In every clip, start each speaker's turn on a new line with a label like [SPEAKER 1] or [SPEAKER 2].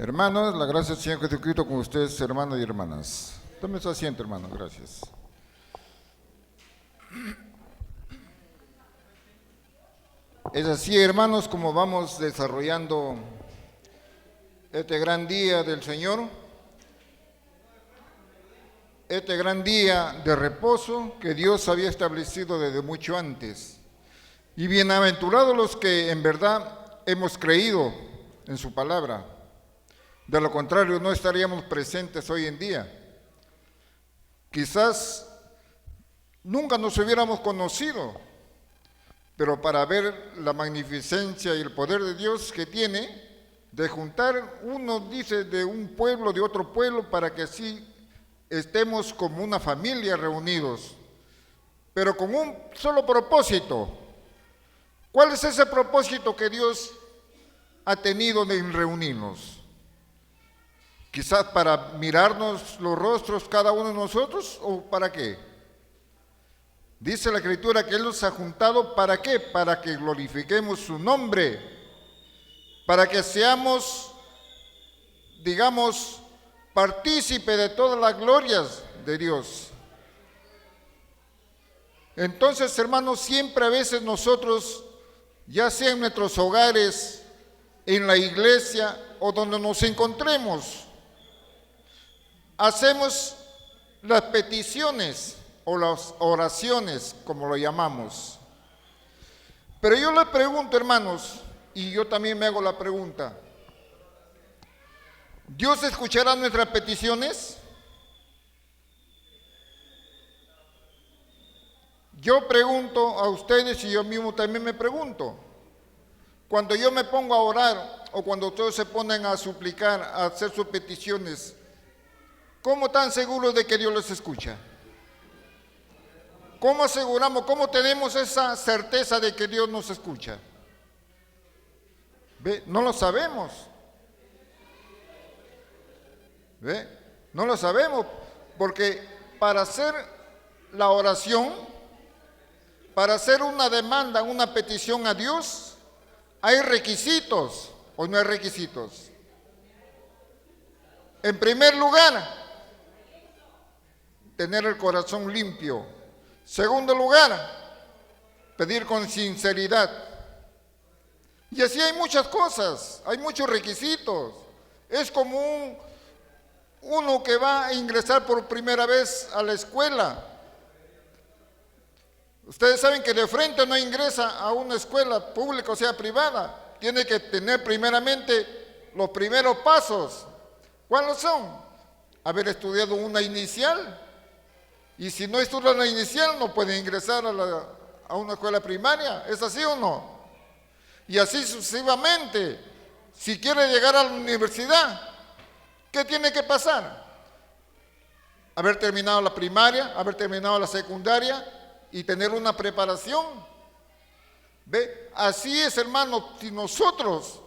[SPEAKER 1] Hermanos, la gracia del Señor Jesucristo con ustedes, hermanos y hermanas. Tome su asiento, hermano, gracias. Es así, hermanos, como vamos desarrollando este gran día del Señor, este gran día de reposo que Dios había establecido desde mucho antes. Y bienaventurados los que en verdad hemos creído en su palabra. De lo contrario, no estaríamos presentes hoy en día. Quizás nunca nos hubiéramos conocido, pero para ver la magnificencia y el poder de Dios que tiene, de juntar, uno dice, de un pueblo, de otro pueblo, para que así estemos como una familia reunidos, pero con un solo propósito. ¿Cuál es ese propósito que Dios ha tenido de reunirnos? Quizás para mirarnos los rostros cada uno de nosotros, ¿o para qué? Dice la Escritura que Él nos ha juntado, ¿para qué? Para que glorifiquemos su nombre, para que seamos, digamos, partícipe de todas las glorias de Dios. Entonces, hermanos, siempre a veces nosotros, ya sea en nuestros hogares, en la iglesia o donde nos encontremos, hacemos las peticiones o las oraciones, como lo llamamos. Pero yo le pregunto, hermanos, y yo también me hago la pregunta, ¿Dios escuchará nuestras peticiones? Yo pregunto a ustedes y yo mismo también me pregunto. Cuando yo me pongo a orar o cuando ustedes se ponen a suplicar, a hacer sus peticiones, ¿cómo están seguros de que Dios les escucha? ¿Cómo aseguramos, cómo tenemos esa certeza de que Dios nos escucha? ¿Ve? No lo sabemos. ¿Ve? No lo sabemos, porque para hacer la oración, para hacer una demanda, una petición a Dios, hay requisitos o no hay requisitos. En primer lugar, tener el corazón limpio. Segundo lugar, pedir con sinceridad. Y así hay muchas cosas, hay muchos requisitos. Es como uno que va a ingresar por primera vez a la escuela. Ustedes saben que de frente no ingresa a una escuela pública o sea privada. Tiene que tener primeramente los primeros pasos. ¿Cuáles son? Haber estudiado una inicial. Y si no estudia la inicial, no puede ingresar a una escuela primaria. ¿Es así o no? Y así sucesivamente. Si quiere llegar a la universidad, ¿qué tiene que pasar? Haber terminado la primaria, haber terminado la secundaria y tener una preparación. ¿Ve? Así es, hermano, si nosotros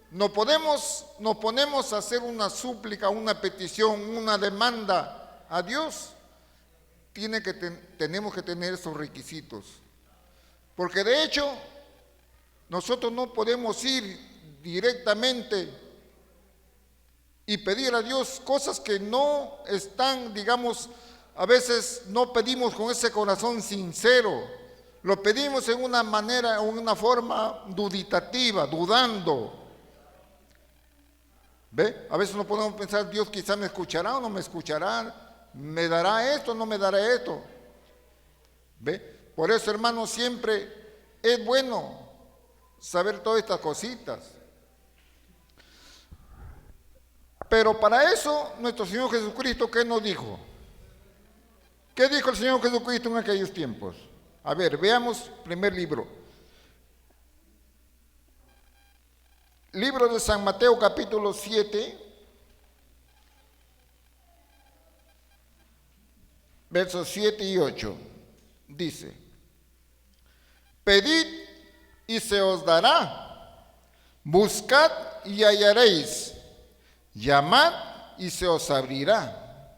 [SPEAKER 1] nos ponemos a hacer una súplica, una petición, una demanda a Dios, tenemos que tener esos requisitos. Porque de hecho, nosotros no podemos ir directamente y pedir a Dios cosas que no están, digamos, a veces no pedimos con ese corazón sincero. Lo pedimos en una manera, en una forma duditativa, dudando. ¿Ve? A veces no podemos pensar, Dios quizá me escuchará o no me escuchará. ¿Me dará esto o no me dará esto? ¿Ve? Por eso, hermanos, siempre es bueno saber todas estas cositas. Pero para eso, nuestro Señor Jesucristo, ¿qué nos dijo? ¿Qué dijo el Señor Jesucristo en aquellos tiempos? A ver, veamos primer libro. Libro de San Mateo, capítulo 7. Versos 7 y 8, dice, pedid y se os dará, buscad y hallaréis, llamad y se os abrirá.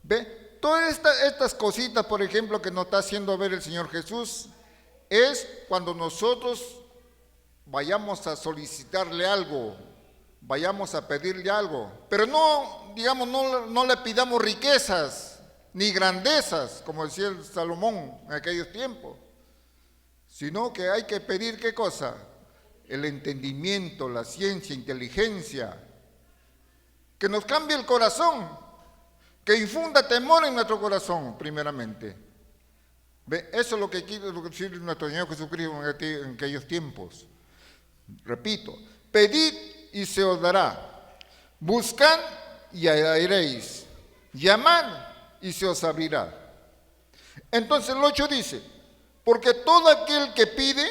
[SPEAKER 1] ¿Ve? Todas estas cositas, por ejemplo, que nos está haciendo ver el Señor Jesús, es cuando nosotros vayamos a solicitarle algo vayamos a pedirle algo, pero no, digamos, no le pidamos riquezas ni grandezas, como decía el Salomón en aquellos tiempos, sino que hay que pedir ¿qué cosa? El entendimiento, la ciencia, inteligencia, que nos cambie el corazón, que infunda temor en nuestro corazón, primeramente. ¿Ve? Eso es lo que quiere decir nuestro Señor Jesucristo en aquellos tiempos. Repito, pedid y se os dará, buscad y hallaréis, llamad y se os abrirá. Entonces el 8 dice, porque todo aquel que pide,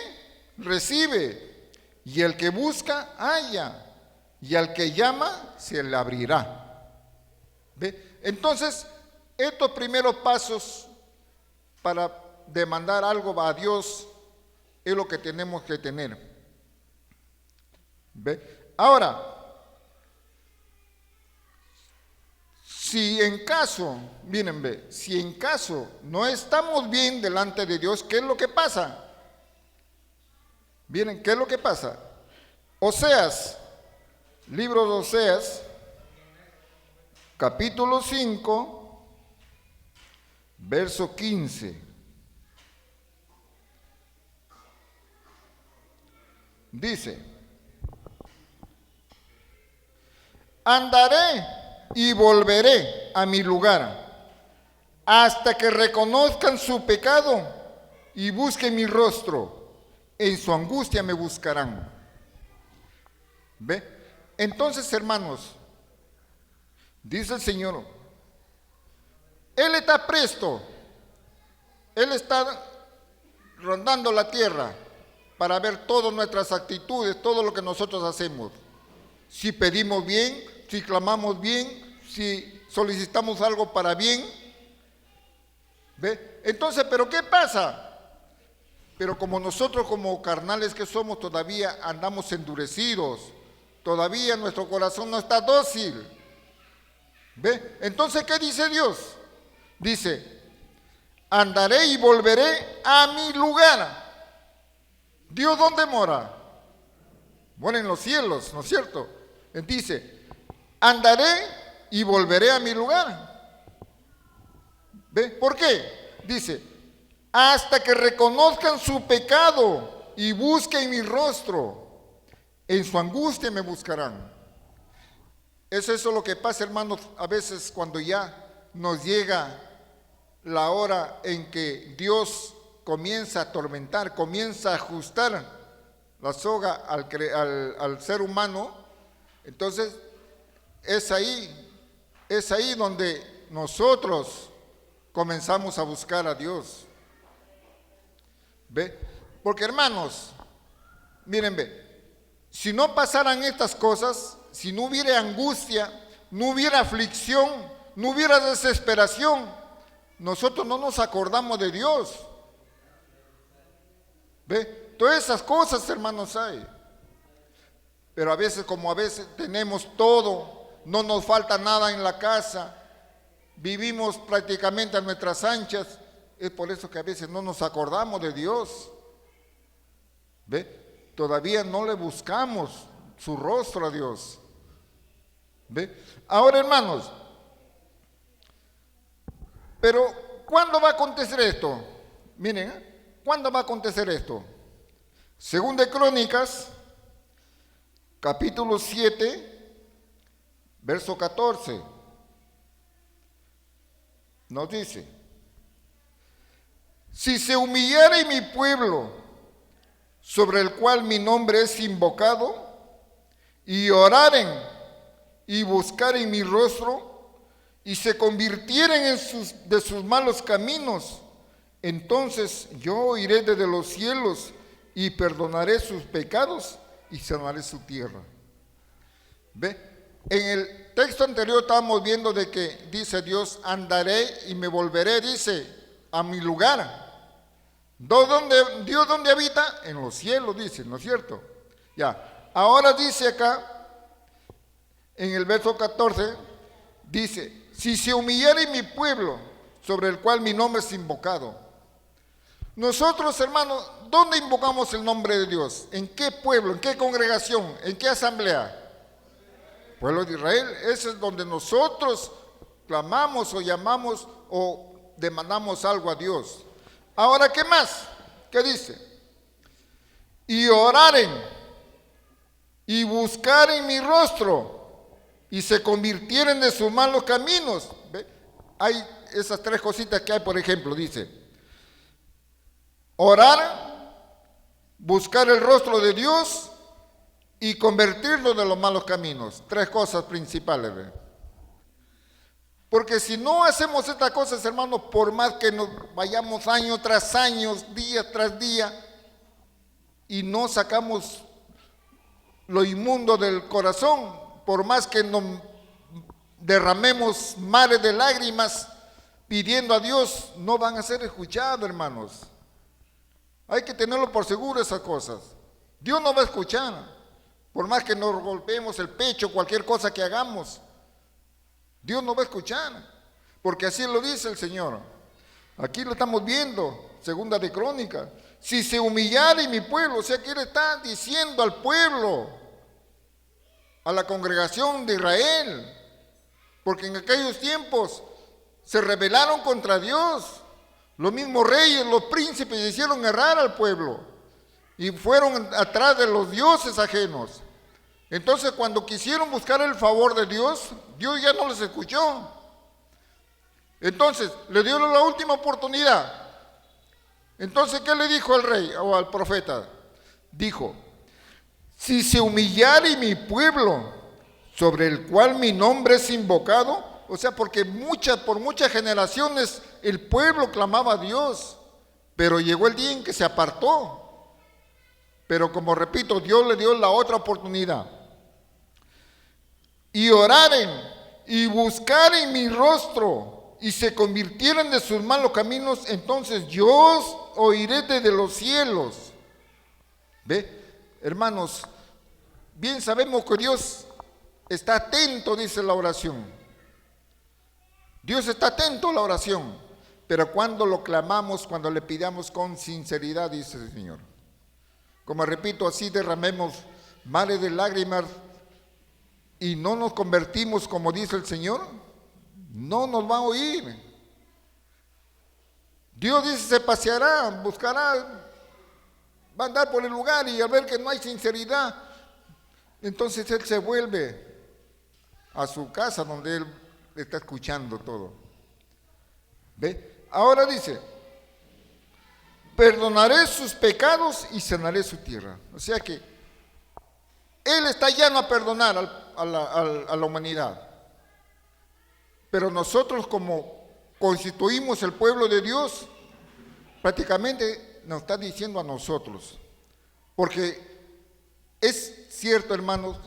[SPEAKER 1] recibe, y el que busca, halla, y al que llama, se le abrirá. ¿Ve? Entonces, estos primeros pasos para demandar algo a Dios es lo que tenemos que tener. ¿Ve? Ahora, si en caso, miren, ve, si en caso no estamos bien delante de Dios, ¿qué es lo que pasa? Miren, ¿qué es lo que pasa? Oseas, libro de Oseas, capítulo 5, verso 15. Dice, andaré y volveré a mi lugar hasta que reconozcan su pecado y busquen mi rostro. En su angustia me buscarán. ¿Ve? Entonces, hermanos, dice el Señor, Él está presto, Él está rondando la tierra para ver todas nuestras actitudes, todo lo que nosotros hacemos. Si pedimos bien, si clamamos bien, si solicitamos algo para bien. ¿Ve? Entonces, ¿pero qué pasa? Pero como nosotros como carnales que somos todavía andamos endurecidos, todavía nuestro corazón no está dócil. ¿Ve? Entonces, ¿qué dice Dios? Dice, andaré y volveré a mi lugar. ¿Dios dónde mora? Mora en los cielos, ¿no es cierto? Dice, andaré y volveré a mi lugar. ¿Ve? ¿Por qué? Dice, hasta que reconozcan su pecado y busquen mi rostro. En su angustia me buscarán. Es eso lo que pasa, hermanos, a veces cuando ya nos llega la hora en que Dios comienza a atormentar, comienza a ajustar la soga al ser humano. Entonces es ahí donde nosotros comenzamos a buscar a Dios. ¿Ve? Porque, hermanos, miren, ve, si no pasaran estas cosas, si no hubiera angustia, no hubiera aflicción, no hubiera desesperación, nosotros no nos acordamos de Dios. ¿Ve? Todas esas cosas, hermanos, hay. Pero a veces, como a veces tenemos todo, no nos falta nada en la casa, vivimos prácticamente a nuestras anchas, es por eso que a veces no nos acordamos de Dios. ¿Ve? Todavía no le buscamos su rostro a Dios. ¿Ve? Ahora, hermanos, pero ¿cuándo va a acontecer esto? Miren, ¿cuándo va a acontecer esto? Según de Crónicas, capítulo 7, verso 14, nos dice, si se humillare mi pueblo, sobre el cual mi nombre es invocado, y oraren y buscaren mi rostro, y se convirtieren de sus malos caminos, entonces yo oiré desde los cielos y perdonaré sus pecados y sanaré su tierra. ¿Ve? En el texto anterior estábamos viendo de que dice Dios, andaré y me volveré, dice, a mi lugar. ¿Dios dónde habita? En los cielos, dice, ¿no es cierto? Ya, ahora dice acá, en el verso 14, dice, si se humillare mi pueblo, sobre el cual mi nombre es invocado. Nosotros, hermanos, ¿dónde invocamos el nombre de Dios? ¿En qué pueblo? ¿En qué congregación? ¿En qué asamblea? pueblo de Israel. Ese es donde nosotros clamamos o llamamos o demandamos algo a Dios. Ahora, ¿qué más? ¿Qué dice? Y oraren y buscaren mi rostro y se convirtieren de sus malos caminos. ¿Ve? Hay esas tres cositas que hay, por ejemplo, dice: orar, buscar el rostro de Dios y convertirlo de los malos caminos. Tres cosas principales. ¿Ve? Porque si no hacemos estas cosas, hermanos, por más que nos vayamos año tras año, día tras día, y no sacamos lo inmundo del corazón, por más que nos derramemos mares de lágrimas pidiendo a Dios, no van a ser escuchados, hermanos. Hay que tenerlo por seguro esas cosas. Dios no va a escuchar, por más que nos golpeemos el pecho, cualquier cosa que hagamos. Dios no va a escuchar, porque así lo dice el Señor. Aquí lo estamos viendo, segunda de Crónicas. Si se humillare mi pueblo, o sea que Él está diciendo al pueblo, a la congregación de Israel, porque en aquellos tiempos se rebelaron contra Dios. Los mismos reyes, los príncipes hicieron errar al pueblo y fueron atrás de los dioses ajenos. Entonces, cuando quisieron buscar el favor de Dios, Dios ya no les escuchó. Entonces, le dio la última oportunidad. Entonces, ¿qué le dijo al rey o al profeta? Dijo: si se humillare mi pueblo, sobre el cual mi nombre es invocado, o sea, porque por muchas generaciones el pueblo clamaba a Dios, pero llegó el día en que se apartó. Pero como repito, Dios le dio la otra oportunidad. Y oraren y buscaren mi rostro y se convirtieren de sus malos caminos, entonces yo os oiré desde los cielos. ¿Ve? Hermanos, bien sabemos que Dios está atento, dice la oración. Dios está atento a la oración, pero cuando lo clamamos, cuando le pidamos con sinceridad, dice el Señor. Como repito, así derramemos mares de lágrimas y no nos convertimos como dice el Señor, no nos va a oír. Dios dice: se paseará, buscará, va a andar por el lugar, y al ver que no hay sinceridad, entonces Él se vuelve a su casa donde Él está escuchando todo. ¿Ve? Ahora dice: perdonaré sus pecados y sanaré su tierra. O sea que Él está llano a perdonar a la humanidad. Pero nosotros, como constituimos el pueblo de Dios, prácticamente nos está diciendo a nosotros. Porque es cierto, hermanos,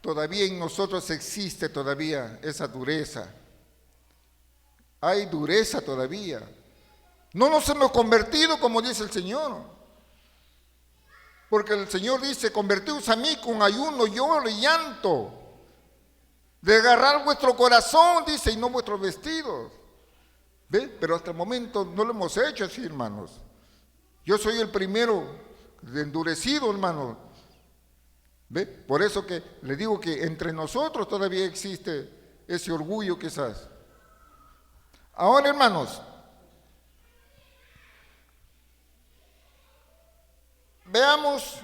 [SPEAKER 1] todavía en nosotros existe todavía esa dureza. Hay dureza todavía. No nos hemos convertido como dice el Señor. Porque el Señor dice: convertíos a mí con ayuno, lloro y llanto. Desgarrar vuestro corazón, dice, y no vuestros vestidos. ¿Ve? Pero hasta el momento no lo hemos hecho así, hermanos. Yo soy el primero de endurecido, hermanos. ¿Ve? Por eso que le digo que entre nosotros todavía existe ese orgullo quizás. Ahora, hermanos, veamos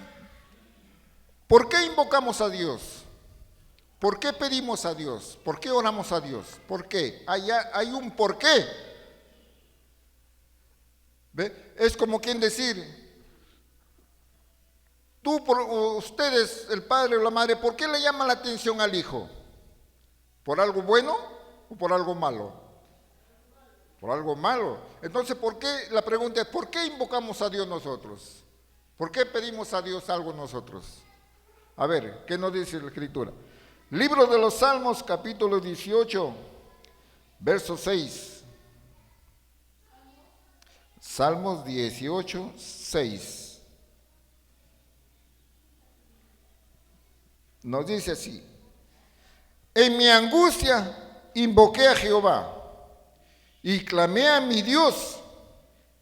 [SPEAKER 1] por qué invocamos a Dios. ¿Por qué pedimos a Dios? ¿Por qué oramos a Dios? ¿Por qué? Hay un por qué. ¿Ve? Es como quien decir, ustedes, el padre o la madre, ¿por qué le llaman la atención al hijo? ¿Por algo bueno o por algo malo? Por algo malo. Entonces, la pregunta es, ¿por qué invocamos a Dios nosotros? ¿Por qué pedimos a Dios algo nosotros? A ver, ¿qué nos dice la Escritura? Libro de los Salmos, capítulo 18, verso 6. Salmos 18, 6. Nos dice así: en mi angustia invoqué a Jehová y clamé a mi Dios.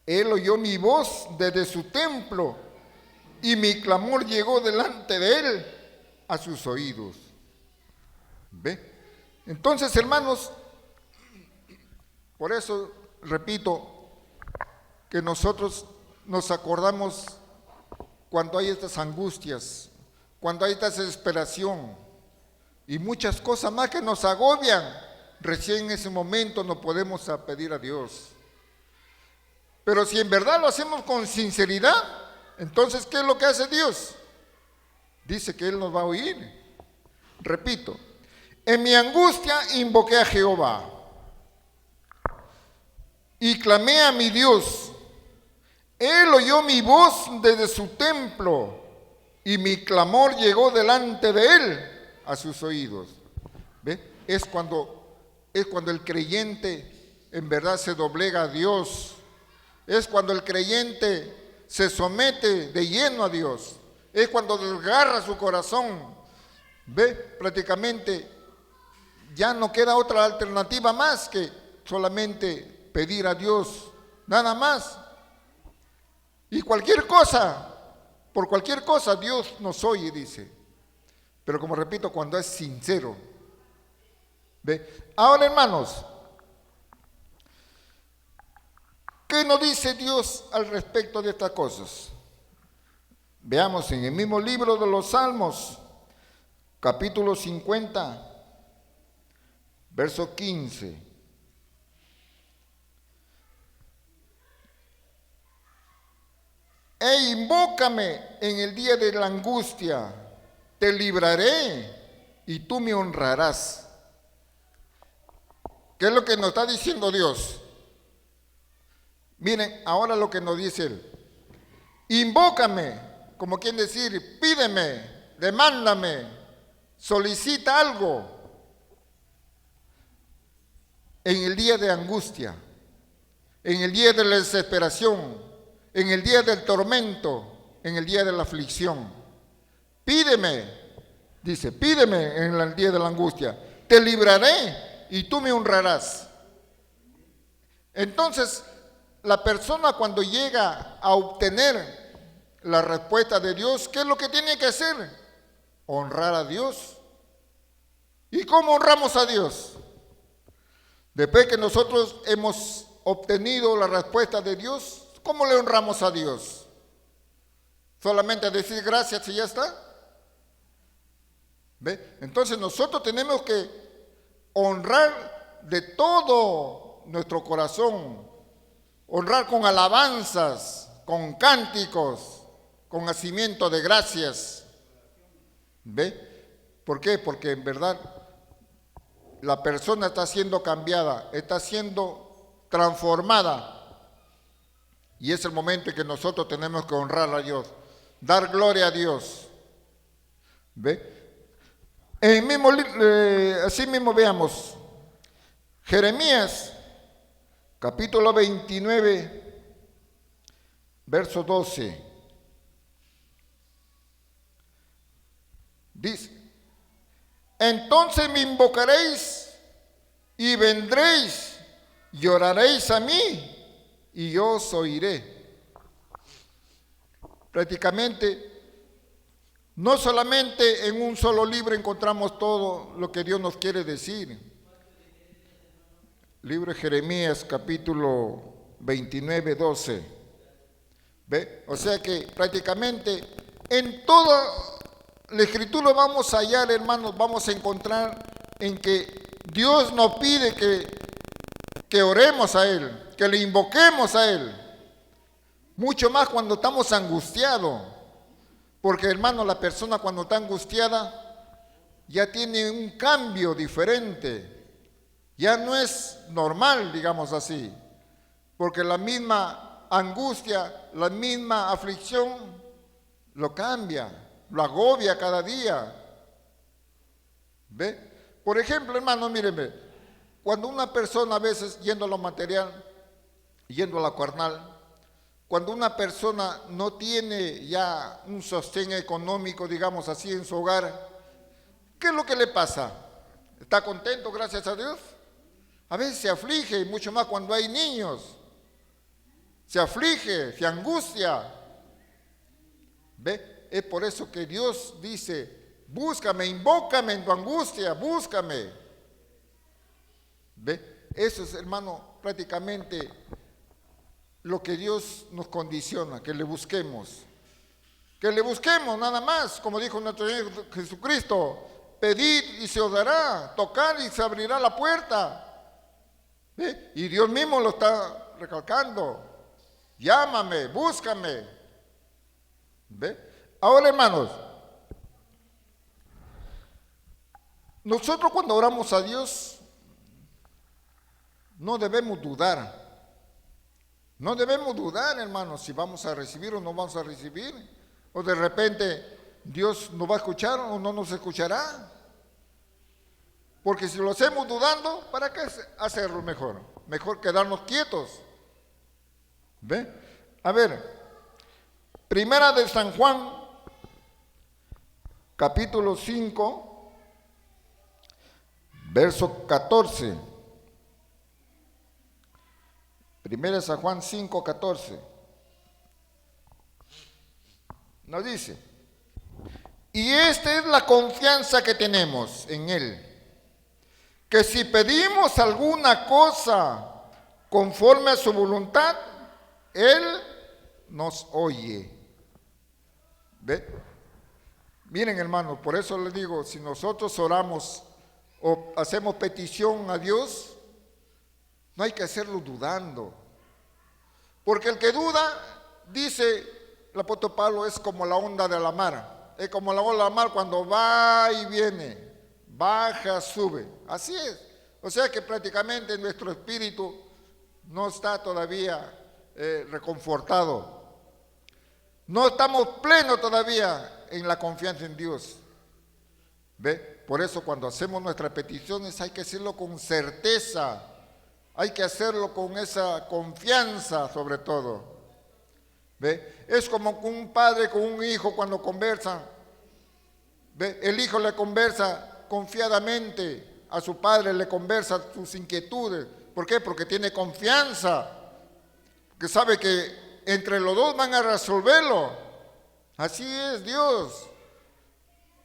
[SPEAKER 1] Él oyó mi voz desde su templo y mi clamor llegó delante de él a sus oídos. ¿Ve? Entonces, hermanos, por eso repito que nosotros nos acordamos cuando hay estas angustias, cuando hay esta desesperación y muchas cosas más que nos agobian, recién en ese momento nos podemos pedir a Dios. Pero si en verdad lo hacemos con sinceridad, entonces, ¿qué es lo que hace Dios? Dice que Él nos va a oír. Repito, en mi angustia invoqué a Jehová y clamé a mi Dios. Él oyó mi voz desde su templo y mi clamor llegó delante de Él a sus oídos. ¿Ve? Es cuando el creyente en verdad se doblega a Dios. Es cuando el creyente se somete de lleno a Dios. Es cuando desgarra su corazón. ¿Ve? Prácticamente ya no queda otra alternativa más que solamente pedir a Dios, nada más. Y cualquier cosa, por cualquier cosa Dios nos oye, dice. Pero como repito, cuando es sincero. ¿Ve? Ahora, hermanos, ¿qué nos dice Dios al respecto de estas cosas? Veamos en el mismo libro de los Salmos, capítulo 50, verso 15. Invócame en el día de la angustia, te libraré y tú me honrarás. ¿Qué es lo que nos está diciendo Dios? Miren, ahora lo que nos dice Él. Invócame, como quien decir, pídeme, demándame, solicita algo en el día de angustia, en el día de la desesperación, en el día del tormento, en el día de la aflicción. Pídeme, dice, pídeme en el día de la angustia, te libraré y tú me honrarás. Entonces, la persona cuando llega a obtener la respuesta de Dios, ¿qué es lo que tiene que hacer? Honrar a Dios. ¿Y cómo honramos a Dios? Después que nosotros hemos obtenido la respuesta de Dios, ¿cómo le honramos a Dios? ¿Solamente decir gracias y ya está? ¿Ve? Entonces nosotros tenemos que honrar de todo nuestro corazón, honrar con alabanzas, con cánticos, con hacimiento de gracias. ¿Ve? ¿Por qué? Porque en verdad la persona está siendo cambiada, está siendo transformada. Y es el momento en que nosotros tenemos que honrar a Dios, dar gloria a Dios. ¿Ve? Así mismo veamos, Jeremías, capítulo 29, verso 12. Dice, entonces me invocaréis y vendréis y oraréis a mí y yo os oiré. Prácticamente, no solamente en un solo libro encontramos todo lo que Dios nos quiere decir. Libro de Jeremías, capítulo 29, 12. ¿Ve? O sea que prácticamente en toda la Escritura vamos a hallar, hermanos, vamos a encontrar en que Dios nos pide que oremos a Él, que le invoquemos a Él. Mucho más cuando estamos angustiados. Porque, hermano, la persona cuando está angustiada ya tiene un cambio diferente. Ya no es normal, digamos así. Porque la misma angustia, la misma aflicción lo cambia, lo agobia cada día. ¿Ve? Por ejemplo, hermano, mírenme, cuando una persona a veces yendo a lo material, yendo a lo carnal, cuando una persona no tiene ya un sostén económico, digamos así, en su hogar, ¿qué es lo que le pasa? ¿Está contento, gracias a Dios? A veces se aflige, mucho más cuando hay niños. Se aflige, se angustia. ¿Ve? Es por eso que Dios dice, búscame, invócame en tu angustia, búscame. ¿Ve? Eso es, hermano, prácticamente lo que Dios nos condiciona, que le busquemos. Que le busquemos nada más, como dijo nuestro Señor Jesucristo, pedid y se os dará, tocar y se abrirá la puerta. ¿Ve? Y Dios mismo lo está recalcando. Llámame, búscame. ¿Ve? Ahora, hermanos, nosotros cuando oramos a Dios no debemos dudar. No debemos dudar, hermanos, si vamos a recibir o no vamos a recibir. O de repente Dios nos va a escuchar o no nos escuchará. Porque si lo hacemos dudando, ¿para qué hacerlo mejor? Mejor quedarnos quietos. ¿Ve? A ver, Primera de San Juan, capítulo 5, verso 14. Primera de San Juan 5, 14. Nos dice, y esta es la confianza que tenemos en Él, que si pedimos alguna cosa conforme a su voluntad, Él nos oye. ¿Ve? Miren, hermanos, por eso les digo, si nosotros oramos o hacemos petición a Dios, no hay que hacerlo dudando. Porque el que duda, dice el apóstol Pablo, es como la onda de la mar. Es como la onda de la mar cuando va y viene, baja, sube. Así es. O sea que prácticamente nuestro espíritu no está todavía reconfortado. No estamos plenos todavía en la confianza en Dios. ¿Ve? Por eso cuando hacemos nuestras peticiones hay que hacerlo con certeza. Hay que hacerlo con esa confianza sobre todo. ¿Ve? Es como un padre con un hijo cuando conversan. ¿Ve? El hijo le conversa confiadamente a su padre, le conversa sus inquietudes. ¿Por qué? Porque tiene confianza. Porque sabe que entre los dos van a resolverlo. Así es Dios.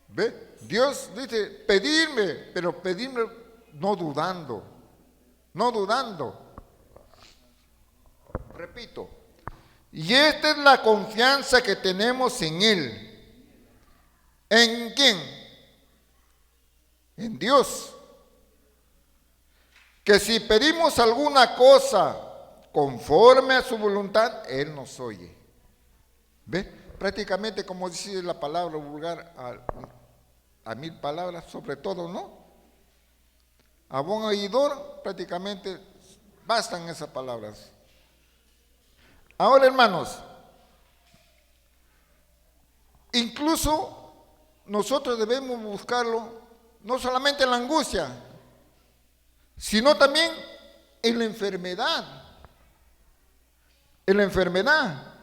[SPEAKER 1] ¿Ve? Dios dice, pedirme, pero pedirme no dudando. No dudando. Repito. Y esta es la confianza que tenemos en Él. ¿En quién? En Dios. Que si pedimos alguna cosa conforme a su voluntad, Él nos oye. ¿Ve? Prácticamente, como dice la palabra vulgar, a 1000 palabras, sobre todo, ¿no? A buen oidor, prácticamente bastan esas palabras. Ahora, hermanos, incluso nosotros debemos buscarlo no solamente en la angustia, sino también en la enfermedad. En la enfermedad.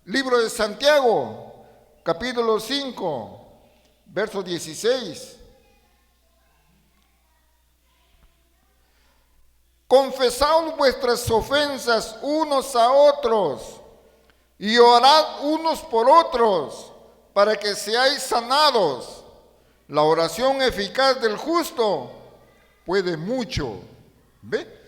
[SPEAKER 1] Libro de Santiago, capítulo 5, verso 16. Confesaos vuestras ofensas unos a otros y orad unos por otros para que seáis sanados. La oración eficaz del justo puede mucho. ¿Ve?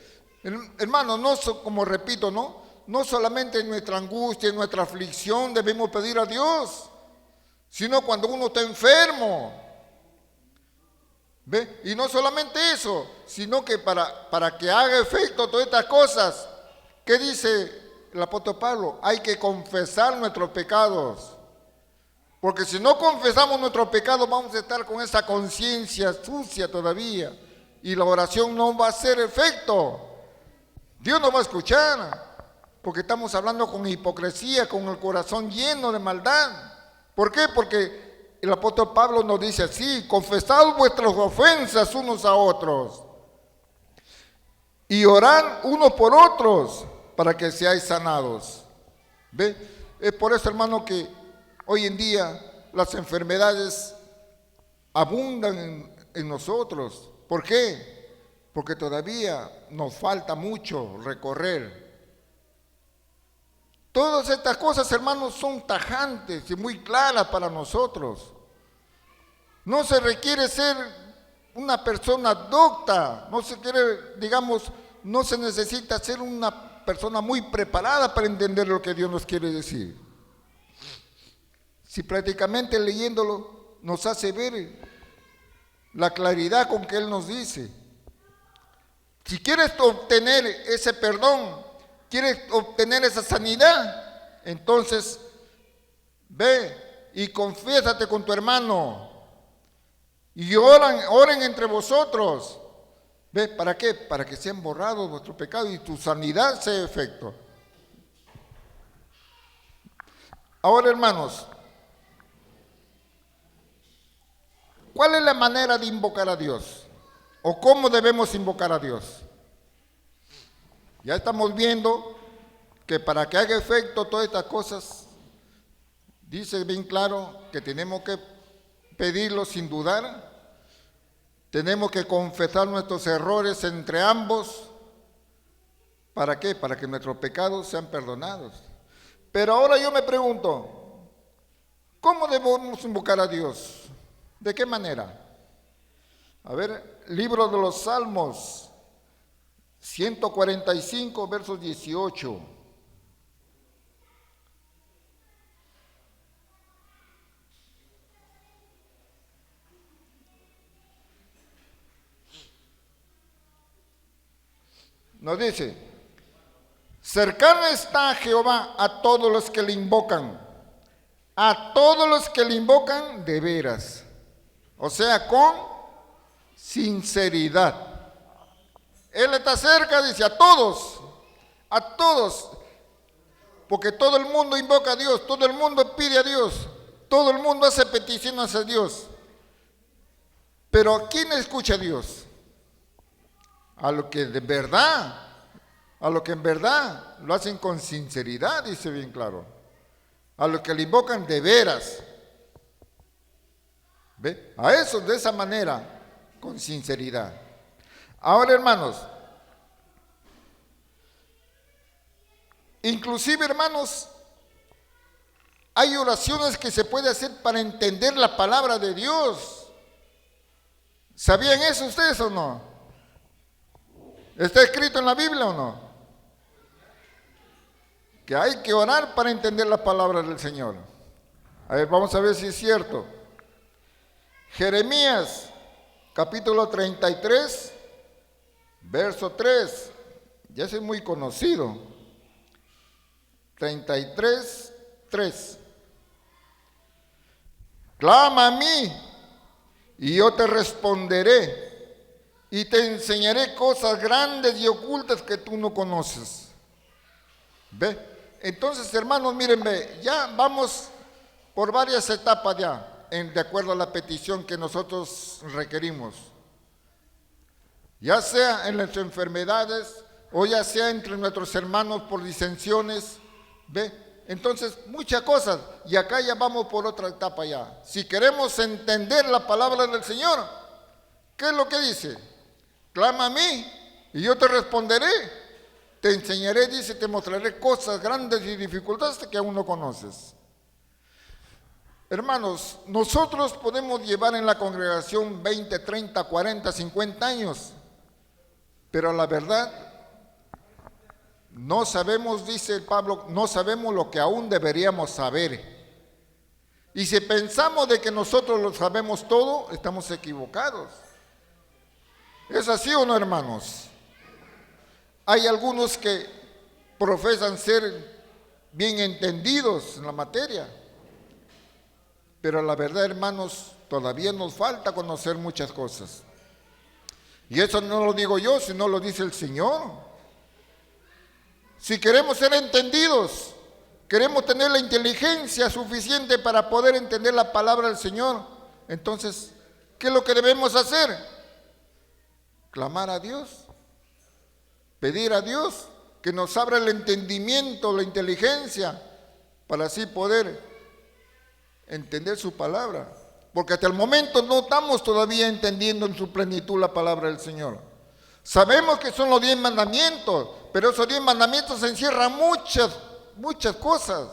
[SPEAKER 1] Hermano, no como repito, no solamente en nuestra angustia, en nuestra aflicción debemos pedir a Dios, sino cuando uno está enfermo. ¿Ve? Y no solamente eso, sino que para que haga efecto todas estas cosas, ¿qué dice el apóstol Pablo? Hay que confesar nuestros pecados. Porque si no confesamos nuestros pecados, vamos a estar con esa conciencia sucia todavía. Y la oración no va a hacer efecto. Dios no va a escuchar. Porque estamos hablando con hipocresía, con el corazón lleno de maldad. ¿Por qué? Porque el apóstol Pablo nos dice así: confesad vuestras ofensas unos a otros y orad unos por otros para que seáis sanados. ¿Ve? Es por eso, hermano, que hoy en día las enfermedades abundan en nosotros. ¿Por qué? Porque todavía nos falta mucho recorrer. Todas estas cosas, hermanos, son tajantes y muy claras para nosotros. No se requiere ser una persona docta, no se quiere, digamos, no se necesita ser una persona muy preparada para entender lo que Dios nos quiere decir. Si prácticamente leyéndolo nos hace ver la claridad con que Él nos dice. Si quieres obtener ese perdón, quieres obtener esa sanidad, entonces ve y confiésate con tu hermano y oren entre vosotros. ¿Ve? ¿Para qué? Para que sean borrados vuestros pecados y tu sanidad sea efecto. Ahora, hermanos, ¿cuál es la manera de invocar a Dios? ¿O cómo debemos invocar a Dios? Ya estamos viendo que para que haga efecto todas estas cosas, dice bien claro que tenemos que pedirlo sin dudar, tenemos que confesar nuestros errores entre ambos. ¿Para qué? Para que nuestros pecados sean perdonados. Pero ahora yo me pregunto, ¿cómo debemos invocar a Dios? ¿De qué manera? A ver, libro de los Salmos, 145, versos 18. Nos dice, cercano está a Jehová a todos los que le invocan, a todos los que le invocan de veras, o sea, con sinceridad. Él está cerca, dice, a todos, porque todo el mundo invoca a Dios, todo el mundo pide a Dios, todo el mundo hace peticiones a Dios. Pero ¿quién escucha a Dios? A lo que en verdad lo hacen con sinceridad, dice bien claro. A lo que le invocan de veras. ¿Ve? A eso de esa manera, con sinceridad. Ahora, hermanos, inclusive, hermanos, hay oraciones que se puede hacer para entender la palabra de Dios. ¿Sabían eso ustedes o no? ¿Está escrito en la Biblia o no? Que hay que orar para entender la palabra del Señor. A ver, vamos a ver si es cierto. Jeremías, capítulo 33, verso 3. Ya es muy conocido. 33, 3. Clama a mí y yo te responderé y te enseñaré cosas grandes y ocultas que tú no conoces. ¿Ve? Entonces, hermanos, miren, ve, ya vamos por varias etapas ya, de acuerdo a la petición que nosotros requerimos. Ya sea en las enfermedades o ya sea entre nuestros hermanos por disensiones. ¿Ve? Entonces, muchas cosas. Y acá ya vamos por otra etapa ya. Si queremos entender la palabra del Señor, ¿qué es lo que dice? Clama a mí y yo te responderé. Te enseñaré, dice, te mostraré cosas grandes y dificultades que aún no conoces. Hermanos, nosotros podemos llevar en la congregación 20, 30, 40, 50 años, pero la verdad, no sabemos, dice Pablo, no sabemos lo que aún deberíamos saber. Y si pensamos de que nosotros lo sabemos todo, estamos equivocados. ¿Es así o no, hermanos? Hay algunos que profesan ser bien entendidos en la materia, pero la verdad, hermanos, todavía nos falta conocer muchas cosas. Y eso no lo digo yo, sino lo dice el Señor. Si queremos ser entendidos, queremos tener la inteligencia suficiente para poder entender la palabra del Señor, entonces, ¿qué es lo que debemos hacer? Clamar a Dios, pedir a Dios que nos abra el entendimiento, la inteligencia, para así poder entender su palabra. Porque hasta el momento no estamos todavía entendiendo en su plenitud la palabra del Señor. Sabemos que son los 10 mandamientos, pero esos 10 mandamientos encierran muchas cosas.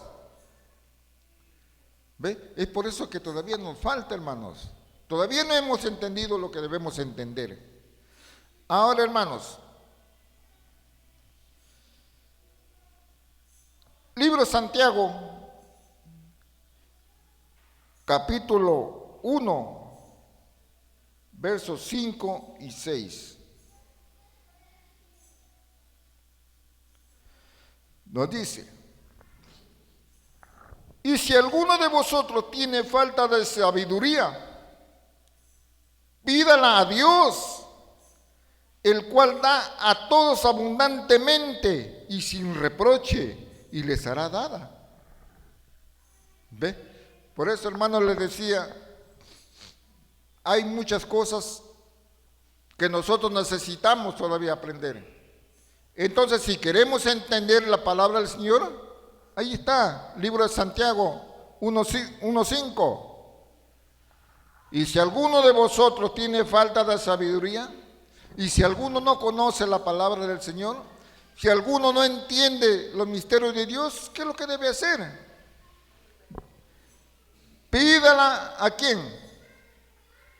[SPEAKER 1] ¿Ve? Es por eso que todavía nos falta, hermanos. Todavía no hemos entendido lo que debemos entender. Ahora, hermanos, libro de Santiago, capítulo 1, versos 5 y 6. Nos dice: y si alguno de vosotros tiene falta de sabiduría, pídala a Dios, el cual da a todos abundantemente y sin reproche, y les hará dada. ¿Ve? Por eso, hermanos, les decía, hay muchas cosas que nosotros necesitamos todavía aprender. Entonces, si queremos entender la palabra del Señor, ahí está, libro de Santiago 1:5. Y si alguno de vosotros tiene falta de sabiduría, y si alguno no conoce la palabra del Señor, si alguno no entiende los misterios de Dios, ¿qué es lo que debe hacer? Pídala ¿a quién?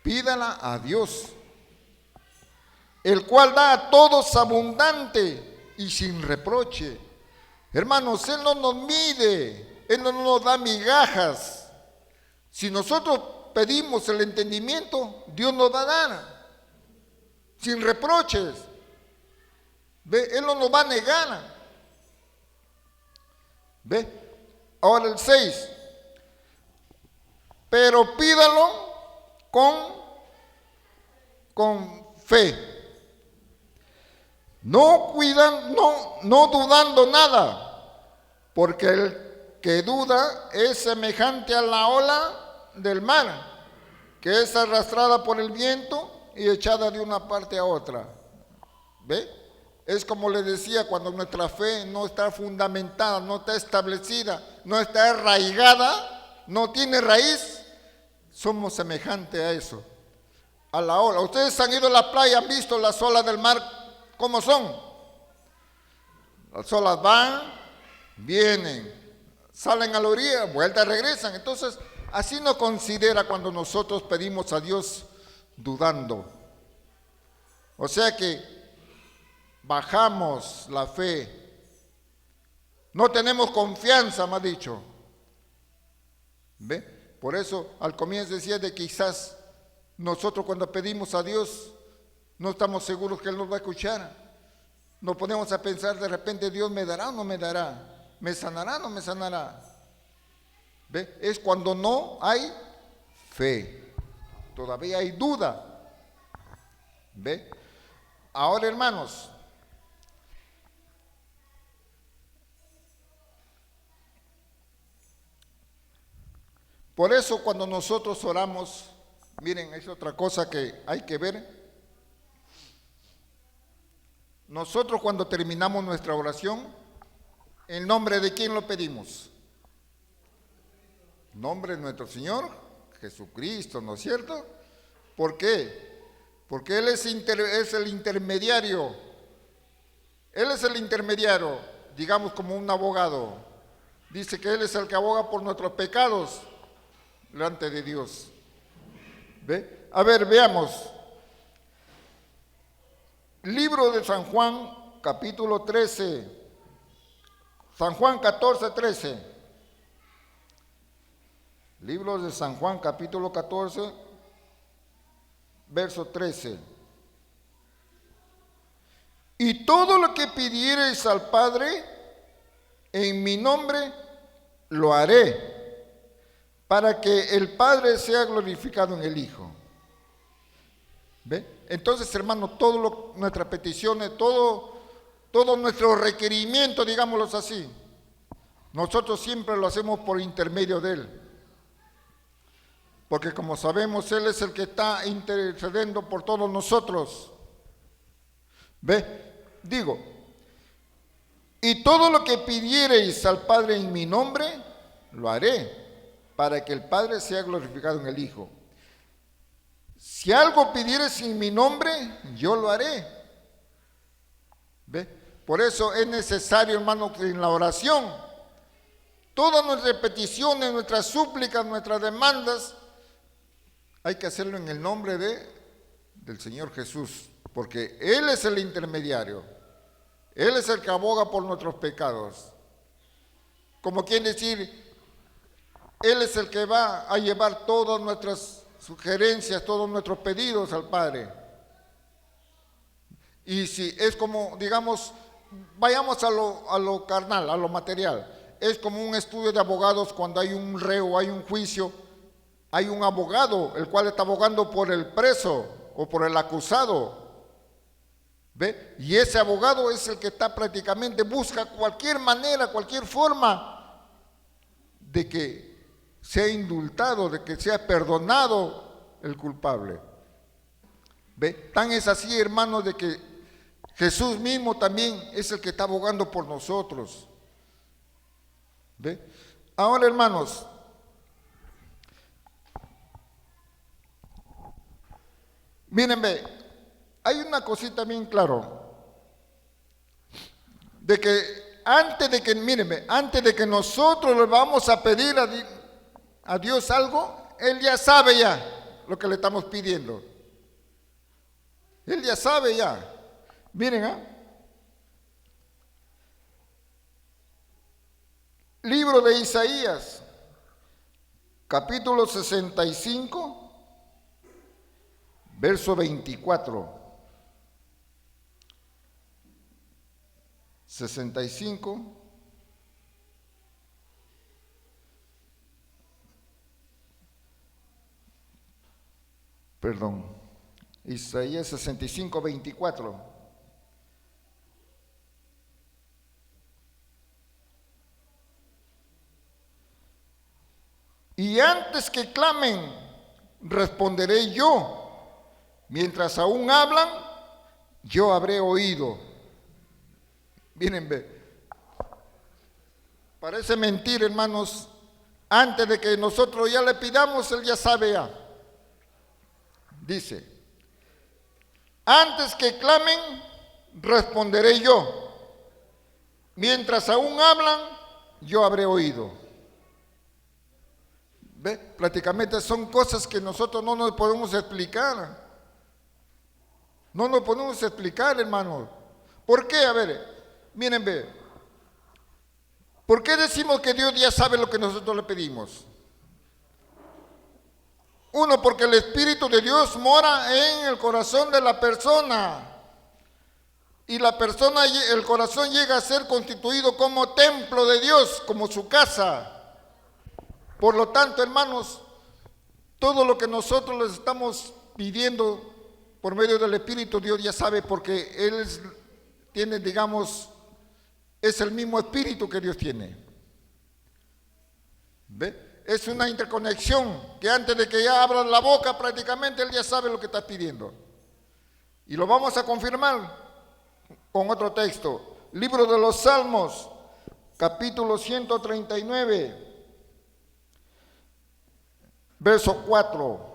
[SPEAKER 1] Pídala a Dios, el cual da a todos abundante y sin reproche. Hermanos, Él no nos mide, Él no nos da migajas. Si nosotros pedimos el entendimiento, Dios nos va a dar, sin reproches. ¿Ve? Él no nos va a negar. ¿Ve? Ahora el 6. Pero pídalo con fe, no dudando nada, porque el que duda es semejante a la ola del mar, que es arrastrada por el viento y echada de una parte a otra. ¿Ve? Es como les decía, cuando nuestra fe no está fundamentada, no está establecida, no está arraigada, no tiene raíz, somos semejantes a eso, a la ola. Ustedes han ido a la playa, han visto las olas del mar, ¿cómo son? Las olas van, vienen, salen a la orilla, vuelta, regresan. Entonces, así nos considera cuando nosotros pedimos a Dios dudando. O sea que bajamos la fe, no tenemos confianza, me ha dicho. ¿Ve? Por eso al comienzo decía de quizás nosotros cuando pedimos a Dios no estamos seguros que Él nos va a escuchar. Nos ponemos a pensar de repente, Dios me dará o no me dará, me sanará o no me sanará. ¿Ve? Es cuando no hay fe, todavía hay duda. ¿Ve? Ahora, hermanos, por eso cuando nosotros oramos, miren, es otra cosa que hay que ver. Nosotros cuando terminamos nuestra oración, ¿en nombre de quién lo pedimos? En nombre de nuestro Señor Jesucristo, ¿no es cierto? ¿Por qué? Porque Él es el intermediario. Él es el intermediario, digamos como un abogado. Dice que Él es el que aboga por nuestros pecados delante de Dios. ¿Ve? A ver, veamos. Libro de San Juan, capítulo 13. San Juan 14, 13. Libro de San Juan, capítulo 14, verso 13. Y todo lo que pidiereis al Padre en mi nombre, lo haré, para que el Padre sea glorificado en el Hijo. ¿Ve? Entonces, hermano, nuestras peticiones, todo nuestro requerimiento, digámoslo así, nosotros siempre lo hacemos por intermedio de Él. Porque como sabemos, Él es el que está intercediendo por todos nosotros. ¿Ve? Digo, y todo lo que pidiereis al Padre en mi nombre, lo haré, para que el Padre sea glorificado en el Hijo. Si algo pidieres en mi nombre, yo lo haré. ¿Ve? Por eso es necesario, hermano, que en la oración, todas nuestras peticiones, nuestras súplicas, nuestras demandas, hay que hacerlo en el nombre del Señor Jesús, porque Él es el intermediario. Él es el que aboga por nuestros pecados. Como quien decir, Él es el que va a llevar todas nuestras sugerencias, todos nuestros pedidos al Padre. Y si es como, digamos, vayamos a lo carnal, a lo material. Es como un estudio de abogados cuando hay un reo, hay un juicio, hay un abogado, el cual está abogando por el preso o por el acusado. ¿Ve? Y ese abogado es el que está prácticamente, busca cualquier manera, cualquier forma de que sea indultado, de que sea perdonado el culpable. ¿Ve? Tan es así, hermanos, de que Jesús mismo también es el que está abogando por nosotros. ¿Ve? Ahora, hermanos, miren, ve, hay una cosita bien claro, de que antes de que nosotros le vamos a pedir a Dios algo, Él ya sabe ya lo que le estamos pidiendo. Él ya sabe ya. Miren, libro de Isaías, capítulo 65, verso 24. 65. Perdón. Isaías 65, 24. Y antes que clamen, responderé yo. Mientras aún hablan, yo habré oído. Miren, ve. Parece mentir, hermanos. Antes de que nosotros ya le pidamos, Él ya sabe ya. Dice, antes que clamen, responderé yo. Mientras aún hablan, yo habré oído. ¿Ve? Prácticamente son cosas que nosotros no nos podemos explicar. No nos podemos explicar, hermanos. ¿Por qué? A ver, miren, ve. ¿Por qué decimos que Dios ya sabe lo que nosotros le pedimos? Uno, porque el Espíritu de Dios mora en el corazón de la persona. Y la persona, el corazón llega a ser constituido como templo de Dios, como su casa. Por lo tanto, hermanos, todo lo que nosotros les estamos pidiendo por medio del Espíritu, Dios ya sabe, porque Él tiene, digamos, es el mismo Espíritu que Dios tiene. ¿Ve? Es una interconexión que antes de que ya abran la boca, prácticamente Él ya sabe lo que está pidiendo. Y lo vamos a confirmar con otro texto. Libro de los Salmos, capítulo 139. Verso 4.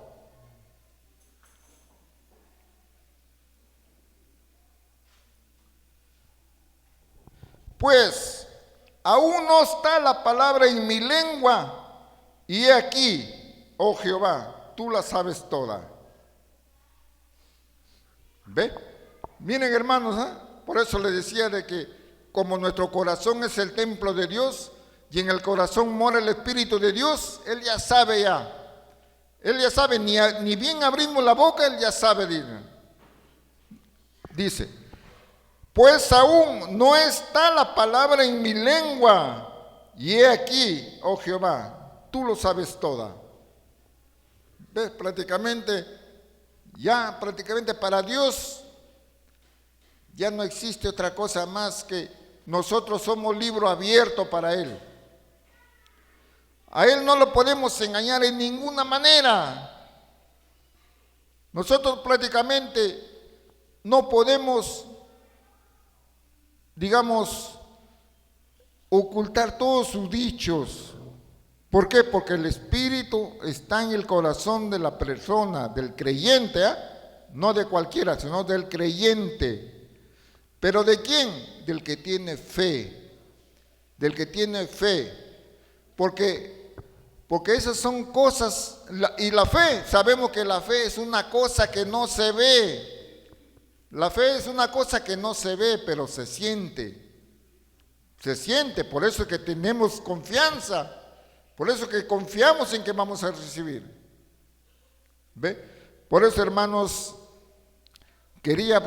[SPEAKER 1] Pues aún no está la palabra en mi lengua, y he aquí, oh Jehová, tú la sabes toda. ¿Ve? Miren, hermanos, por eso les decía de que como nuestro corazón es el templo de Dios y en el corazón mora el Espíritu de Dios, Él ya sabe ya. Él ya sabe, ni bien abrimos la boca, Él ya sabe. Dice, pues aún no está la palabra en mi lengua, y he aquí, oh Jehová, tú lo sabes toda. ¿Ves? Prácticamente para Dios, ya no existe otra cosa más que nosotros somos libro abierto para Él. A Él no lo podemos engañar en ninguna manera. Nosotros prácticamente no podemos, digamos, ocultar todos sus dichos. ¿Por qué? Porque el Espíritu está en el corazón de la persona, del creyente, no de cualquiera, sino del creyente. ¿Pero de quién? Del que tiene fe. Del que tiene fe. Porque Porque esas son cosas, y la fe, sabemos que la fe es una cosa que no se ve. La fe es una cosa que no se ve, pero se siente. Se siente, por eso es que tenemos confianza, por eso es que confiamos en que vamos a recibir. ¿Ve? Por eso, hermanos, quería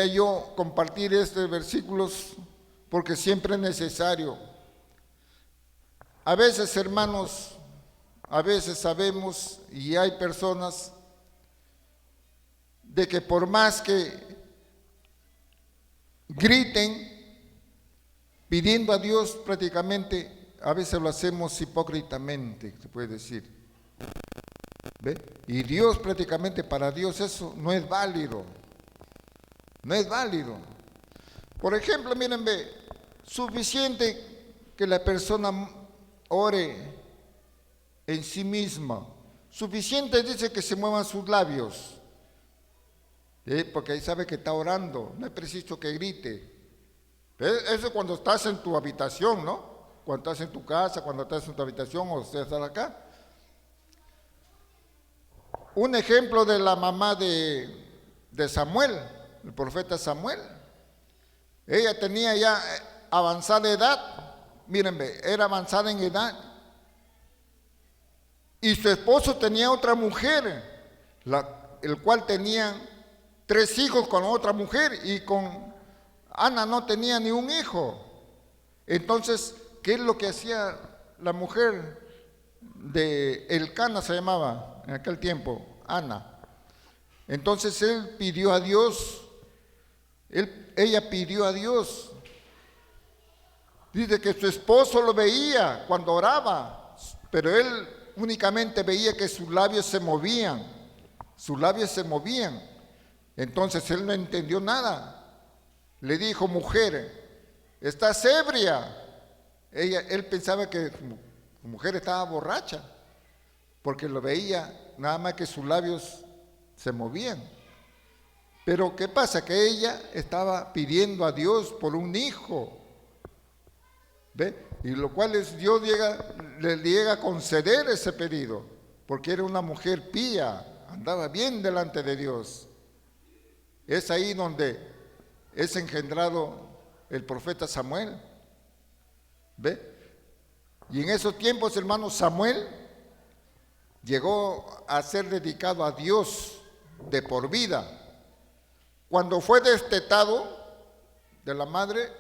[SPEAKER 1] yo compartir estos versículos porque siempre es necesario. A veces, hermanos, a veces sabemos y hay personas de que por más que griten pidiendo a Dios, prácticamente a veces lo hacemos hipócritamente, se puede decir. ¿Ve? Y Dios, prácticamente para Dios eso no es válido. No es válido. Por ejemplo, miren, ve, suficiente que la persona ore en sí misma. Suficiente dice que se muevan sus labios. Porque ahí sabe que está orando. No es preciso que grite. Eso cuando estás en tu habitación, ¿no? Cuando estás en tu casa, cuando estás en tu habitación o estás acá. Un ejemplo de la mamá de Samuel, el profeta Samuel. Ella tenía ya avanzada edad, mírenme, era avanzada en edad. Y su esposo tenía otra mujer, el cual tenía 3 hijos con otra mujer y con Ana no tenía ni un hijo. Entonces, ¿qué es lo que hacía la mujer de Elcana, se llamaba en aquel tiempo? Ana. Entonces él pidió a Dios, ella pidió a Dios. Dice que su esposo lo veía cuando oraba, pero él únicamente veía que sus labios se movían, Entonces él no entendió nada. Le dijo: mujer, estás ebria. Él pensaba que su mujer estaba borracha, porque lo veía nada más que sus labios se movían. Pero ¿qué pasa? Que ella estaba pidiendo a Dios por un hijo. ¿Ve? Y lo cual Dios le llega a conceder ese pedido, porque era una mujer pía, andaba bien delante de Dios. Es ahí donde es engendrado el profeta Samuel. ¿Ve? Y en esos tiempos, hermanos, Samuel llegó a ser dedicado a Dios de por vida. Cuando fue destetado de la madre,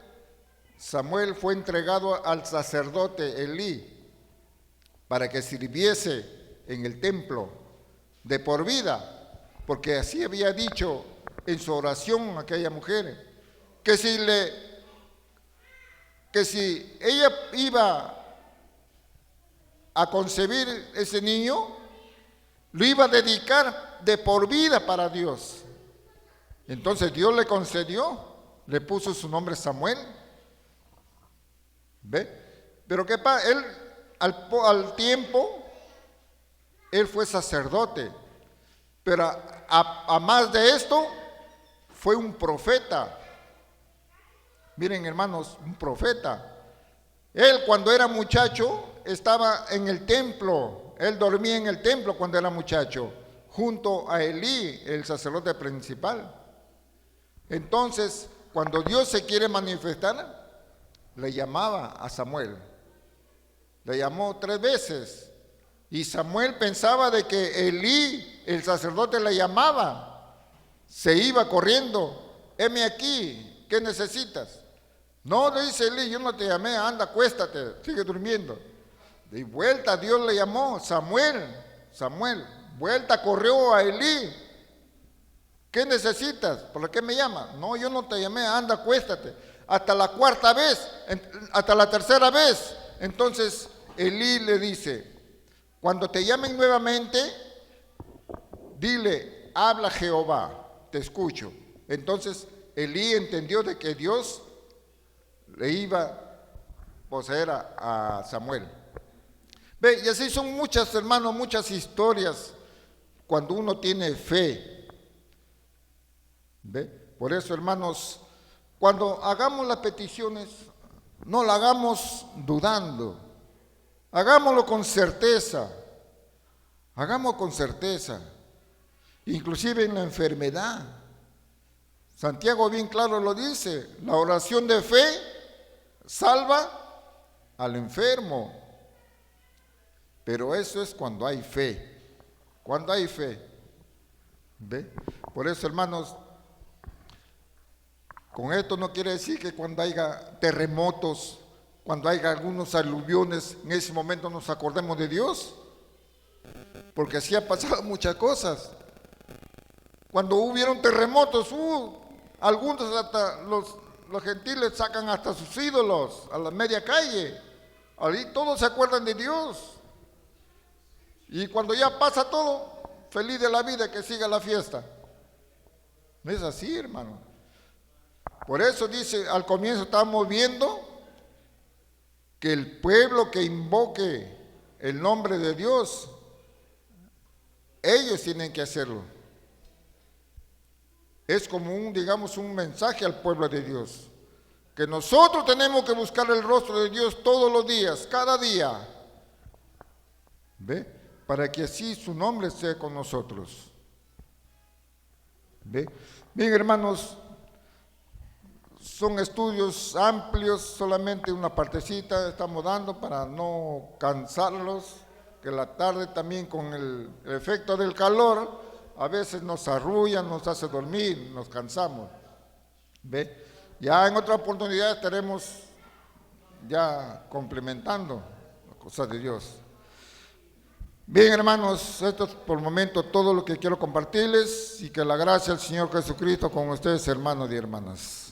[SPEAKER 1] Samuel fue entregado al sacerdote Elí para que sirviese en el templo de por vida, porque así había dicho en su oración aquella mujer, que si ella iba a concebir ese niño, lo iba a dedicar de por vida para Dios. Entonces Dios le concedió, le puso su nombre Samuel. ¿Ve? Pero ¿qué pasa? Él al tiempo, él fue sacerdote, pero a más de esto, fue un profeta. Miren, hermanos, un profeta. Él cuando era muchacho estaba en el templo, él dormía en el templo cuando era muchacho, junto a Elí, el sacerdote principal. Entonces, cuando Dios se quiere manifestar, le llamaba a Samuel. Le llamó 3 veces. Y Samuel pensaba de que Elí, el sacerdote, le llamaba. Se iba corriendo. Heme aquí, ¿qué necesitas? No, le dice Elí, yo no te llamé, anda, acuéstate, sigue durmiendo. De vuelta Dios le llamó: Samuel, Samuel. Vuelta corrió a Elí. ¿Qué necesitas? ¿Por qué me llama? No, yo no te llamé, anda, acuéstate. Hasta la 4ª vez, hasta la 3ª vez. Entonces Elí le dice: cuando te llamen nuevamente, dile: habla Jehová, te escucho. Entonces Elí entendió de que Dios le iba a poseer a Samuel. Ve, y así son muchas, hermanos, muchas historias cuando uno tiene fe. ¿Ve? Por eso, hermanos, cuando hagamos las peticiones, no la hagamos dudando, Hagámoslo con certeza. Hagamos con certeza. Inclusive en la enfermedad. Santiago bien claro lo dice. La oración de fe salva al enfermo. Pero eso es cuando hay fe. Cuando hay fe. ¿Ve? Por eso, hermanos, con esto no quiere decir que cuando haya terremotos, cuando haya algunos aluviones, en ese momento nos acordemos de Dios. Porque así ha pasado muchas cosas. Cuando hubieron terremotos, algunos hasta los gentiles sacan hasta sus ídolos a la media calle. Ahí todos se acuerdan de Dios. Y cuando ya pasa todo, feliz de la vida, que siga la fiesta. No es así, hermano. Por eso dice, al comienzo estábamos viendo que el pueblo que invoque el nombre de Dios, ellos tienen que hacerlo. Es como digamos, un mensaje al pueblo de Dios. Que nosotros tenemos que buscar el rostro de Dios todos los días, cada día. ¿Ve? Para que así su nombre sea con nosotros. ¿Ve? Bien, hermanos, son estudios amplios, solamente una partecita estamos dando para no cansarlos, que la tarde también con el efecto del calor a veces nos arrulla, nos hace dormir, nos cansamos. ¿Ve? Ya en otra oportunidad estaremos ya complementando las cosas de Dios. Bien, hermanos, esto es por el momento todo lo que quiero compartirles, y que la gracia del Señor Jesucristo con ustedes, hermanos y hermanas.